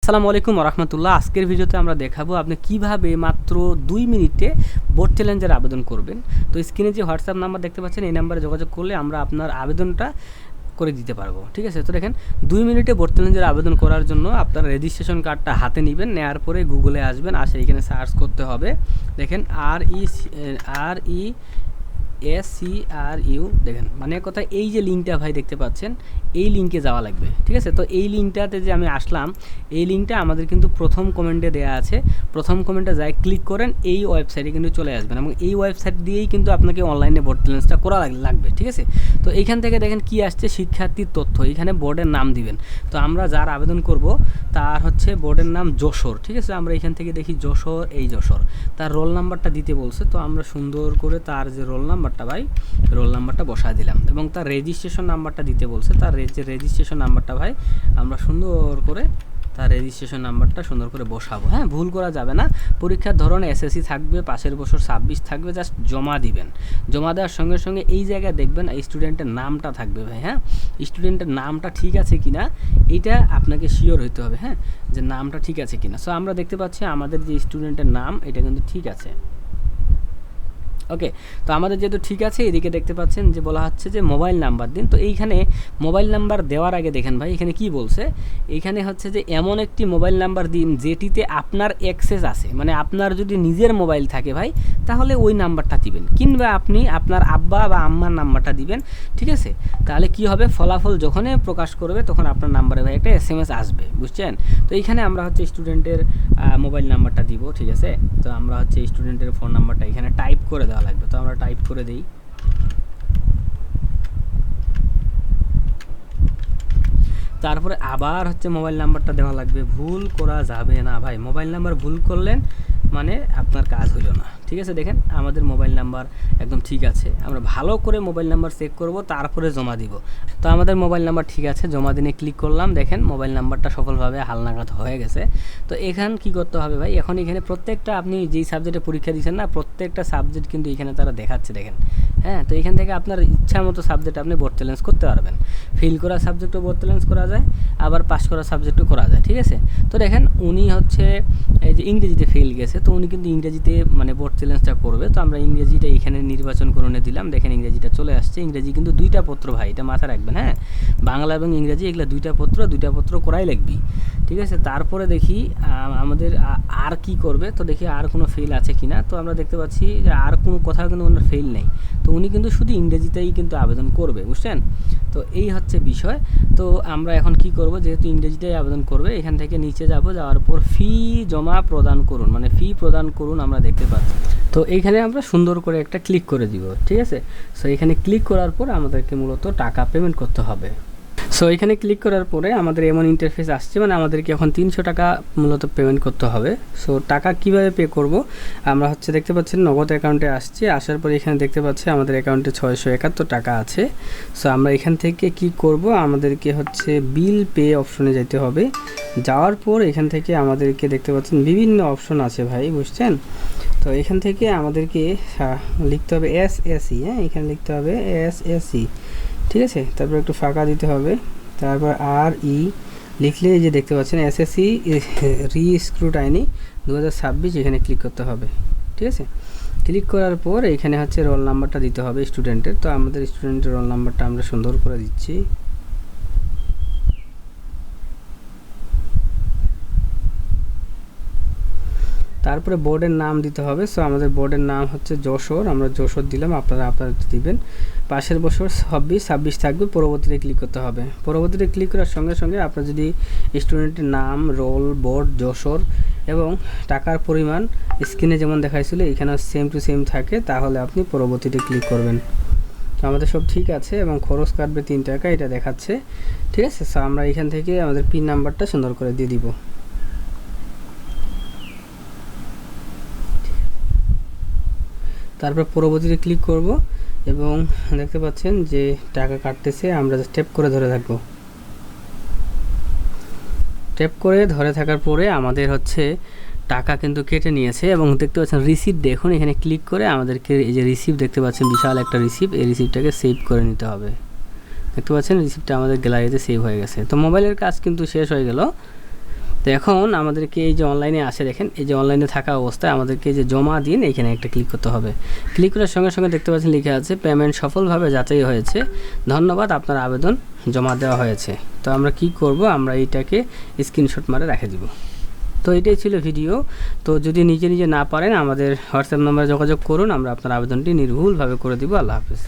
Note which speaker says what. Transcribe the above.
Speaker 1: আসসালামু আলাইকুম রহমতুল্লাহ। আজকের ভিডিওতে আমরা দেখাবো আপনি কিভাবে মাত্র 2 মিনিটে বোর্ড চ্যালেঞ্জের আবেদন করবেন। তো স্ক্রিনে যে হোয়াটসঅ্যাপ নাম্বার দেখতে পাচ্ছেন এই নাম্বারে যোগাযোগ করলে আমরা আপনার আবেদনটা করে দিতে পারবো। ঠিক আছে, তো দেখেন 2 মিনিটে বোর্ড চ্যালেঞ্জের আবেদন করার জন্য আপনার রেজিস্ট্রেশন কার্ডটা হাতে নেবেন, নেওয়ার পরে গুগলে আসবেন, আসে এখানে সার্চ করতে হবে। দেখেন RESCRU দেখেন, মানে কথা এই যে লিঙ্কটা ভাই দেখতে পাচ্ছেন এই লিঙ্কে যাওয়া লাগবে। ঠিক আছে, তো এই লিঙ্কটাতে যে আমি আসলাম, এই লিঙ্কটা আমাদের কিন্তু প্রথম কমেন্টে দেওয়া আছে। প্রথম কমেন্টে যাই ক্লিক করেন, এই ওয়েবসাইটে কিন্তু চলে আসবেন এবং এই ওয়েবসাইট দিয়েই কিন্তু আপনাকে অনলাইনে বোর্ড চ্যালেঞ্জটা করা লাগবে। ঠিক আছে, তো এইখান থেকে দেখেন কি আসছে, শিক্ষার্থীর তথ্য, এখানে বোর্ডের নাম দিবেন। তো আমরা যার আবেদন করব তার হচ্ছে বোর্ডের নাম যশোর। ঠিক আছে, আমরা এখান থেকে দেখি যশোর, এই যশোর, তার রোল নাম্বারটা দিতে বলছে। তো আমরা সুন্দর করে তার যে রোল নাম্বারটা ভাই, রোল নাম্বারটা বসায় দিলাম এবং তার রেজিস্ট্রেশন নাম্বারটা দিতে বলছে। তার যে রেজিস্ট্রেশন নাম্বারটা ভাই আমরা সুন্দর করে তার রেজিস্ট্রেশন নাম্বারটা সুন্দর করে বসাবো। হ্যাঁ, ভুল করা যাবে না। পরীক্ষার ধরন এসএসসি থাকবে, পাশের বছর 26 থাকবে, জাস্ট জমা দিবেন। জমা দেওয়ার সঙ্গে সঙ্গে এই জায়গায় দেখবেন এই স্টুডেন্টের নামটা থাকবে ভাই। হ্যাঁ, স্টুডেন্টের নামটা ঠিক আছে কিনা এইটা আপনাকে শিওর হইতে হবে। হ্যাঁ, যে নামটা ঠিক আছে কিনা। সো আমরা দেখতে পাচ্ছি আমাদের যে স্টুডেন্টের নাম এটা কিন্তু ঠিক আছে। ওকে, তো আমাদের যেহেতু ঠিক আছে, এদিকে দেখতে পাচ্ছেন যে বলা হচ্ছে যে মোবাইল নাম্বার দিন। তো এইখানে মোবাইল নাম্বার দেওয়ার আগে দেখেন ভাই এখানে কি বলছে, এইখানে হচ্ছে যে এমন একটি মোবাইল নাম্বার দিন যেটিতে আপনার অ্যাক্সেস আছে, মানে আপনার যদি নিজের মোবাইল থাকে ভাই তাহলে ওই নাম্বারটা দিবেন, কিংবা আপনি আপনার আব্বা বা আম্মার নাম্বারটা দিবেন। ঠিক আছে, তাহলে কি হবে, ফলাফল যখনই প্রকাশ করবে তখন আপনার নাম্বারে ভাই একটা SMS আসবে, বুঝছেন। তো এইখানে আমরা হচ্ছে স্টুডেন্টের মোবাইল নাম্বারটা দিব। ঠিক আছে, তো আমরা হচ্ছে স্টুডেন্টের ফোন নাম্বারটা এখানে টাইপ করে দেওয়া লাগবে। তো আমরা টাইপ করে দিই। তারপরে আবার হচ্ছে মোবাইল নাম্বারটা দেওয়া লাগবে, ভুল করা যাবে না ভাই। মোবাইল নাম্বার ভুল করলেন মানে আপনার কাজ হইল না। ঠিক আছে, দেখেন আমাদের মোবাইল নাম্বার একদম ঠিক আছে। আমরা ভালো করে মোবাইল নাম্বার চেক করব, তারপরে জমা দিব। তো আমাদের মোবাইল নাম্বার ঠিক আছে, জমা দিনে ক্লিক করলাম। দেখেন মোবাইল নাম্বারটা সফলভাবে হালনাগাদ হয়ে গেছে। তো এখান কি করতে হবে ভাই, এখন এখানে প্রত্যেকটা আপনি যেই সাবজেক্টে পরীক্ষা দিচ্ছেন না, প্রত্যেকটা সাবজেক্ট কিন্তু এখানে তারা দেখাচ্ছে, দেখেন। হ্যাঁ, তো এখান থেকে আপনার ইচ্ছা মতো সাবজেক্ট আপনি বোর্ড চ্যালেঞ্জ করতে পারবেন। ফেল করা সাবজেক্টও বোর্ড চ্যালেঞ্জ করা যায়, আবার পাস করা সাবজেক্টও করা যায়। ঠিক আছে, তো দেখেন উনি হচ্ছে এই যে ইংরেজিতে ফেল গেছে, তো উনি কিন্তু ইংরেজিতে মানে বোর্ড চ্যালেঞ্জটা করবে। তো আমরা ইংরেজিটা এখানে নির্বাচন করে দিলাম। দেখেন ইংরেজিটা চলে আসছে। ইংরেজি কিন্তু 2টা পত্র ভাই, এটা মাথায় রাখবেন। হ্যাঁ, বাংলা এবং ইংরেজি এগুলো 2টা পত্র করাই লাগবি। ঠিক আছে, তারপরে দেখি আমাদের আর কি করবে। তো দেখি আর কোনো ফেল আছে কিনা। তো আমরা দেখতে পাচ্ছি যে আর কোনো কোথাও কিন্তু ওনার ফেল নেই। তো উনি কিন্তু শুধু ইংরেজিতেই কিন্তু আবেদন করবে, বুঝছেন। তো এই হচ্ছে বিষয়। তো আমরা এখন কি করব, যেহেতু ইংরেজিটাই আবেদন করবে, এখান থেকে নিচে যাব, যাওয়ার পর ফি জমা প্রদান করুন, মানে ফি প্রদান করুন আমরা দেখতে পাচ্ছি। তো এইখানে আমরা সুন্দর করে একটা ক্লিক করে দিব। ঠিক আছে, সো এখানে ক্লিক করার পর আমাদেরকে মূলত টাকা পেমেন্ট করতে হবে। সো এখানে ক্লিক করার পরে আমাদের এমন ইন্টারফেস আসছে, মানে আমাদেরকে এখন 300 টাকা মূলত পেমেন্ট করতে হবে। সো টাকা কিভাবে পে করব, আমরা হচ্ছে দেখতে পাচ্ছেন নগদ অ্যাকাউন্টে আসছে। আসার পরে এখানে দেখতে পাচ্ছি আমাদের অ্যাকাউন্টে 671 টাকা আছে। সো আমরা এখান থেকে কি করব, আমাদেরকে হচ্ছে বিল পে অপশনে যেতে হবে। যাওয়ার পর এখান থেকে আমাদেরকে দেখতে পাচ্ছেন বিভিন্ন অপশন আছে ভাই, বুঝছেন। তো এখান থেকে আমাদেরকে লিখতে হবে SSE। হ্যাঁ, এখানে লিখতে হবে SSE। ঠিক আছে, তারপর একটু ফাঁকা দিতে হবে, তারপর RE লিখলে যে দেখতে পাচ্ছেন SSE রি-স্ক্রুটাইনি 2026, এখানে ক্লিক করতে হবে। ঠিক আছে, ক্লিক করার পর এখানে হচ্ছে রোল নাম্বারটা দিতে হবে স্টুডেন্টের। তো আমাদের স্টুডেন্টের রোল নাম্বারটা আমরা সুন্দর করে দিচ্ছি। তারপরে বোর্ডের নাম দিতে হবে। সো আমাদের বোর্ডের নাম হচ্ছে যশোর, আমরা যশোর দিলাম, আপনারা দিবেন। পাশের বছর 26 থাকবে, পরবর্তীতে ক্লিক করতে হবে। পরবর্তীতে ক্লিক করার সঙ্গে সঙ্গে আপনার যদি স্টুডেন্টের নাম, রোল, বোর্ড, যশোর এবং টাকার পরিমাণ স্ক্রিনে যেমন দেখাইছিল এখানে সেম টু সেম থাকে, তাহলে আপনি পরবর্তীতে ক্লিক করবেন। তো আমাদের সব ঠিক আছে এবং খরচ কাটবে 3 টাকা, এটা দেখাচ্ছে। ঠিক আছে, সো আমরা এখান থেকে আমাদের পিন নাম্বারটা সুন্দর করে দিয়ে দিব। তারপর পরবর্তীতে ক্লিক করব এবং দেখতে পাচ্ছেন যে টাকা কাটতেছে, আমরা জাস্ট ট্যাপ করে ধরে থাকবো। ট্যাপ করে ধরে থাকার পরে আমাদের হচ্ছে টাকা কিন্তু কেটে নিয়েছে এবং দেখতে পাচ্ছেন রিসিপ্ট। দেখুন এখানে ক্লিক করে আমাদেরকে এই যে রিসিপ্ট দেখতে পাচ্ছেন, বিশাল একটা রিসিপ্ট, এই রিসিপ্টটাকে সেভ করে নিতে হবে। দেখতে পাচ্ছেন রিসিপ্টটা আমাদের গ্যালারিতে সেভ হয়ে গেছে। তো মোবাইলের কাজ কিন্তু শেষ হয়ে গেল। তো এখন আমাদেরকে এই যে অনলাইনে আসে দেখেন, এই যে অনলাইনে থাকা অবস্থায় আমাদেরকে যে জমা দিন এখানে একটা ক্লিক করতে হবে। ক্লিক করার সঙ্গে সঙ্গে দেখতে পাচ্ছেন লেখা আছে পেমেন্ট সফলভাবে যাচাই হয়েছে, ধন্যবাদ আপনার আবেদন জমা দেওয়া হয়েছে। তো আমরা কি করব, আমরা এইটাকে স্ক্রিনশট মারে রেখে দিব। তো এটাই ছিল ভিডিও। তো যদি নিজে নিজে না পারেন আমাদের হোয়াটসঅ্যাপ নাম্বারে যোগাযোগ করুন, আমরা আপনার আবেদনটি নির্ভুলভাবে করে দিব। আল্লাহ হাফেজ।